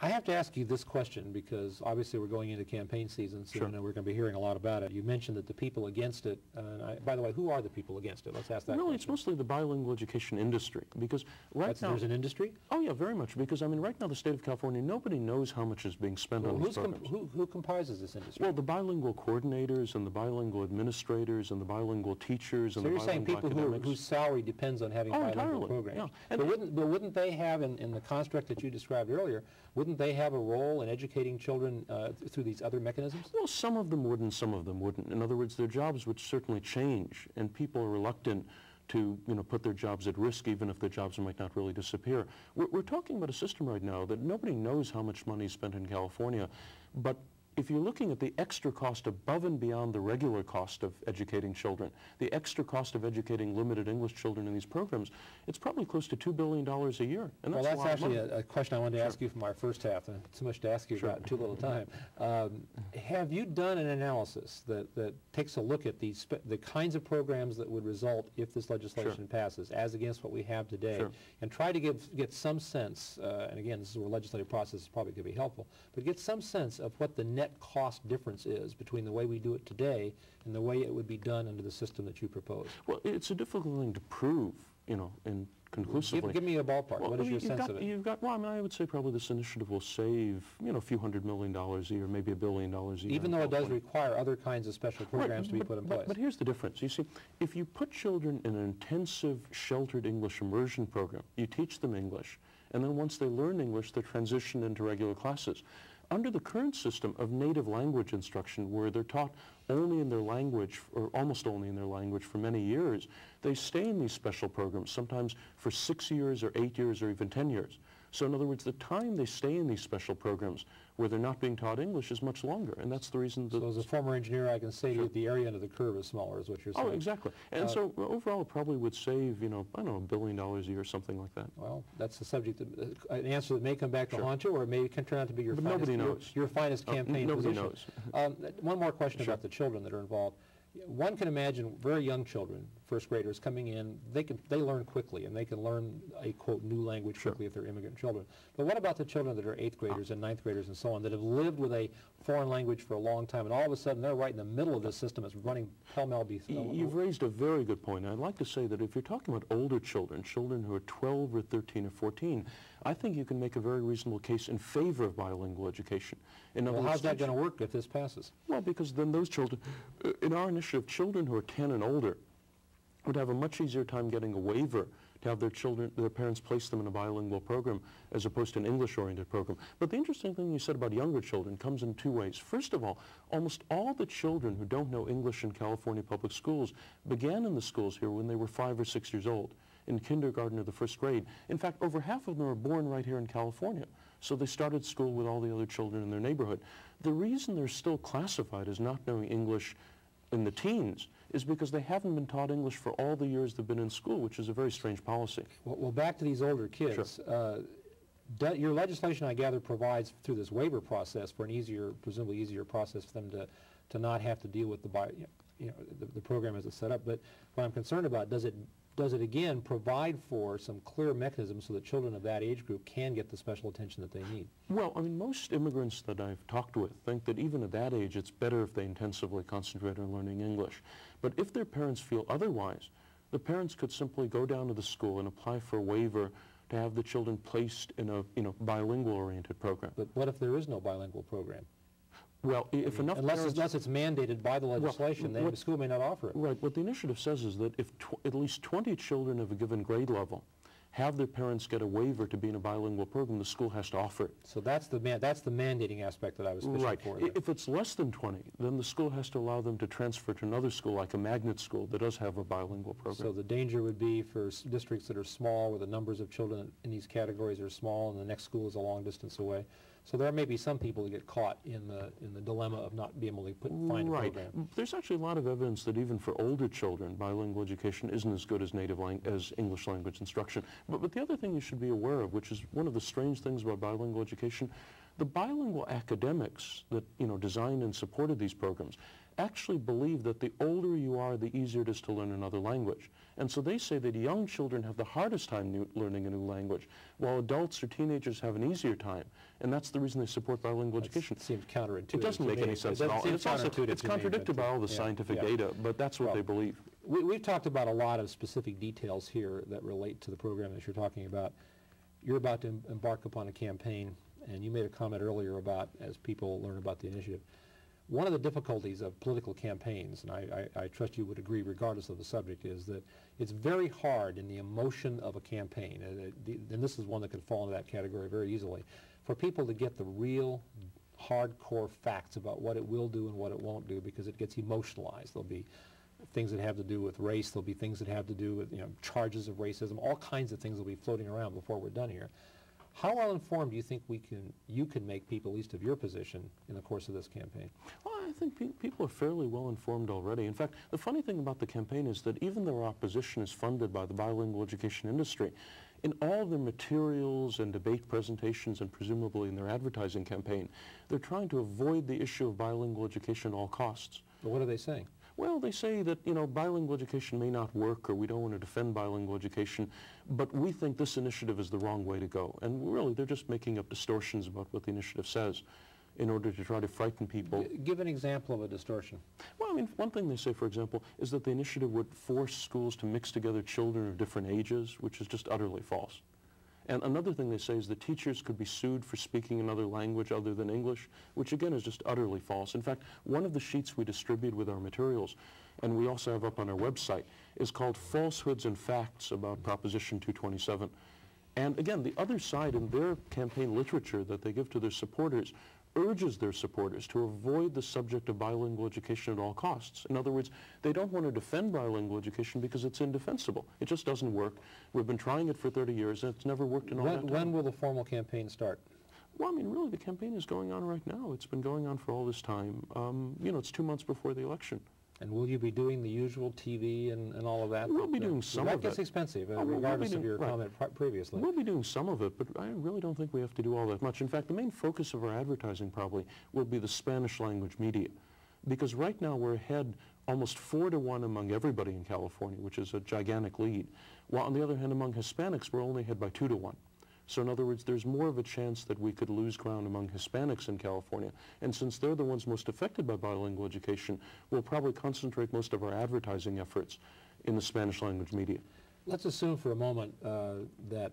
I have to ask you this question because obviously we're going into campaign season soon and we're going to be hearing a lot about it. You mentioned that the people against it, by the way, who are the people against it? Let's ask that Really, question. it's mostly the bilingual education industry because now... There's an industry? Oh, yeah, very much, because, I mean, right now the state of California, nobody knows how much is being spent on these programs. Who comprises this industry? Well, the bilingual coordinators and the bilingual administrators and the bilingual teachers and the bilingual academics. So you're saying people whose salary depends on having bilingual programs. Yeah. But wouldn't they have, in the construct that you described earlier, wouldn't they have a role in educating children through these other mechanisms? Well, some of them would and some of them wouldn't. In other words, their jobs would certainly change, and people are reluctant to put their jobs at risk even if their jobs might not really disappear. We're talking about a system right now that nobody knows how much money is spent in California, but if you're looking at the extra cost above and beyond the regular cost of educating children, the extra cost of educating limited English children in these programs, it's probably close to $2 billion a year. And that's actually a question I wanted to ask you from our first half, and too much to ask you about in too little time. Have you done an analysis that takes a look at the kinds of programs that would result if this legislation passes, as against what we have today, and try to get some sense, and again, this is where legislative process is probably going to be helpful, but get some sense of what the net cost difference is between the way we do it today and the way it would be done under the system that you propose? Well, it's a difficult thing to prove, and conclusively. Give me a ballpark. Well, what is your sense of it? Well, I mean, I would say probably this initiative will save, a few $100 million a year, maybe $1 billion a year. Even though it does require other kinds of special programs to be put in place. But here's the difference. You see, if you put children in an intensive, sheltered English immersion program, you teach them English, and then once they learn English, they're transitioned into regular classes. Under the current system of native language instruction, where they're taught only in their language, or almost only in their language for many years, they stay in these special programs, sometimes for 6 years or 8 years or even 10 years. So in other words, the time they stay in these special programs where they're not being taught English is much longer, and that's the reason that... So as a former engineer, I can say that the area under the curve is smaller, is what you're saying. Oh, exactly. And so overall, it probably would save, I don't know, $1 billion a year, something like that. Well, that's the subject, an answer that may come back to haunt you, or may turn out to be your finest, nobody knows. Your finest campaign nobody position. knows. One more question about the children that are involved. One can imagine very young children, first graders, coming in, they learn quickly, and they can learn a, quote, new language quickly if they're immigrant children. But what about the children that are 8th graders and 9th graders and so on, that have lived with a foreign language for a long time, and all of a sudden they're right in the middle of this system that's running pell-mell? You've raised a very good point. I'd like to say that if you're talking about older children, children who are 12 or 13 or 14, I think you can make a very reasonable case in favor of bilingual education. Well, how's that going to work if this passes? Well, because then those children, in our initiative, children who are 10 and older would have a much easier time getting a waiver to have their parents place them in a bilingual program as opposed to an English-oriented program. But the interesting thing you said about younger children comes in two ways. First of all, almost all the children who don't know English in California public schools began in the schools here when they were 5 or 6 years old, in kindergarten or the first grade. In fact, over half of them were born right here in California. So they started school with all the other children in their neighborhood. The reason they're still classified as not knowing English in the teens is because they haven't been taught English for all the years they've been in school, which is a very strange policy. Well, back to these older kids. Your legislation, I gather, provides through this waiver process for an easier, presumably easier process for them to not have to deal with the program as it's set up. But what I'm concerned about, does it again provide for some clear mechanisms so that children of that age group can get the special attention that they need? Well, I mean, most immigrants that I've talked with think that even at that age it's better if they intensively concentrate on learning English. But if their parents feel otherwise, the parents could simply go down to the school and apply for a waiver to have the children placed in a bilingual-oriented program. But what if there is no bilingual program? Well, if enough unless it's mandated by the legislation, then the school may not offer it. Right. What the initiative says is that if at least 20 children of a given grade level have their parents get a waiver to be in a bilingual program, the school has to offer it. So that's the mandating aspect that I was fishing for. Right. If it's less than 20, then the school has to allow them to transfer to another school, like a magnet school that does have a bilingual program. So the danger would be for districts that are small, where the numbers of children in these categories are small, and the next school is a long distance away. So there may be some people who get caught in the dilemma of not being able to find a program. There's actually a lot of evidence that even for older children, bilingual education isn't as good as as English language instruction. But the other thing you should be aware of, which is one of the strange things about bilingual education, the bilingual academics that designed and supported these programs actually believe that the older you are, the easier it is to learn another language. And so they say that young children have the hardest time learning a new language, while adults or teenagers have an easier time. And that's the reason they support bilingual education. It seems counterintuitive. It doesn't make any sense at all. And it's contradicted by all the scientific data, but that's what they believe. We've talked about a lot of specific details here that relate to the program that you're talking about. You're about to embark upon a campaign, and you made a comment earlier about as people learn about the initiative. One of the difficulties of political campaigns, and I trust you would agree regardless of the subject, is that it's very hard in the emotion of a campaign, and this is one that could fall into that category very easily, for people to get the real hardcore facts about what it will do and what it won't do, because it gets emotionalized. There'll be things that have to do with race, there'll be things that have to do with charges of racism, all kinds of things will be floating around before we're done here. How well informed do you think you can make people, at least of your position, in the course of this campaign? Well, I think people are fairly well informed already. In fact, the funny thing about the campaign is that even though our opposition is funded by the bilingual education industry, in all their materials and debate presentations and presumably in their advertising campaign, they're trying to avoid the issue of bilingual education at all costs. But what are they saying? Well, they say that, bilingual education may not work, or we don't want to defend bilingual education, but we think this initiative is the wrong way to go. And really, they're just making up distortions about what the initiative says in order to try to frighten people. Give an example of a distortion. Well, I mean, one thing they say, for example, is that the initiative would force schools to mix together children of different ages, which is just utterly false. And another thing they say is that teachers could be sued for speaking another language other than English, which again is just utterly false. In fact, one of the sheets we distribute with our materials, and we also have up on our website, is called Falsehoods and Facts about Proposition 227. And again, the other side in their campaign literature that they give to their supporters urges their supporters to avoid the subject of bilingual education at all costs. In other words, they don't want to defend bilingual education because it's indefensible. It just doesn't work. We've been trying it for 30 years, and it's never worked in all that time. When will the formal campaign start? Well, I mean, really, the campaign is going on right now. It's been going on for all this time. It's 2 months before the election. And will you be doing the usual TV and all of that? We'll be doing some of it. That gets expensive, regardless of your comment previously. We'll be doing some of it, but I really don't think we have to do all that much. In fact, the main focus of our advertising probably will be the Spanish language media. Because right now we're ahead almost 4-to-1 among everybody in California, which is a gigantic lead. While on the other hand, among Hispanics, we're only ahead by 2-to-1. So in other words, there's more of a chance that we could lose ground among Hispanics in California. And since they're the ones most affected by bilingual education, we'll probably concentrate most of our advertising efforts in the Spanish language media. Let's assume for a moment that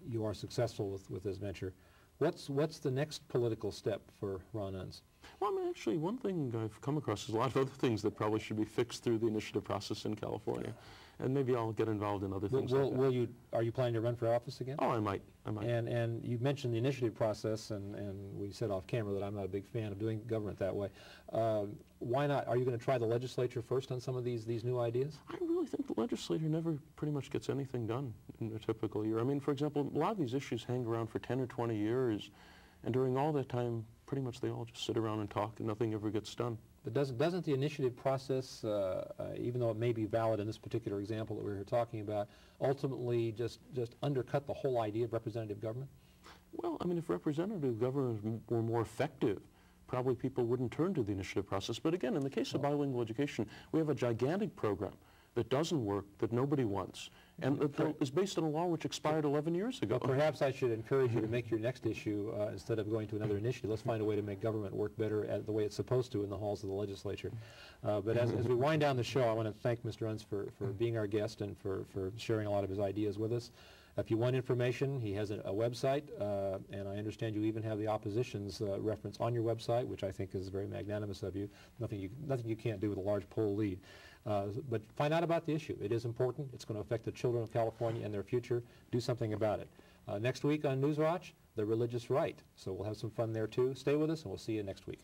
you are successful with this venture. What's the next political step for Ron Unz? Well, I mean, actually, one thing I've come across is a lot of other things that probably should be fixed through the initiative process in California. And maybe I'll get involved in other things like that. Are you planning to run for office again? Oh, I might. And you mentioned the initiative process, and we said off camera that I'm not a big fan of doing government that way. Why not? Are you going to try the legislature first on some of these new ideas? I really think the legislature never pretty much gets anything done in a typical year. I mean, for example, a lot of these issues hang around for 10 or 20 years, and during all that time, pretty much they all just sit around and talk, and nothing ever gets done. But doesn't the initiative process, even though it may be valid in this particular example that we're here talking about, ultimately just undercut the whole idea of representative government? Well, I mean, if representative government were more effective, probably people wouldn't turn to the initiative process. But again, in the case of bilingual education, we have a gigantic program that doesn't work, that nobody wants, and that is based on a law which expired 11 years ago. Well, perhaps I should encourage you to make your next issue, instead of going to another initiative, let's find a way to make government work better the way it's supposed to in the halls of the legislature. But as we wind down the show, I want to thank Mr. Unz for being our guest and for sharing a lot of his ideas with us. If you want information, he has a website, and I understand you even have the opposition's reference on your website, which I think is very magnanimous of you. Nothing you can't do with a large poll lead. But find out about the issue. It is important. It's going to affect the children of California and their future. Do something about it. Next week on Newswatch, the religious right. So we'll have some fun there too. Stay with us, and we'll see you next week.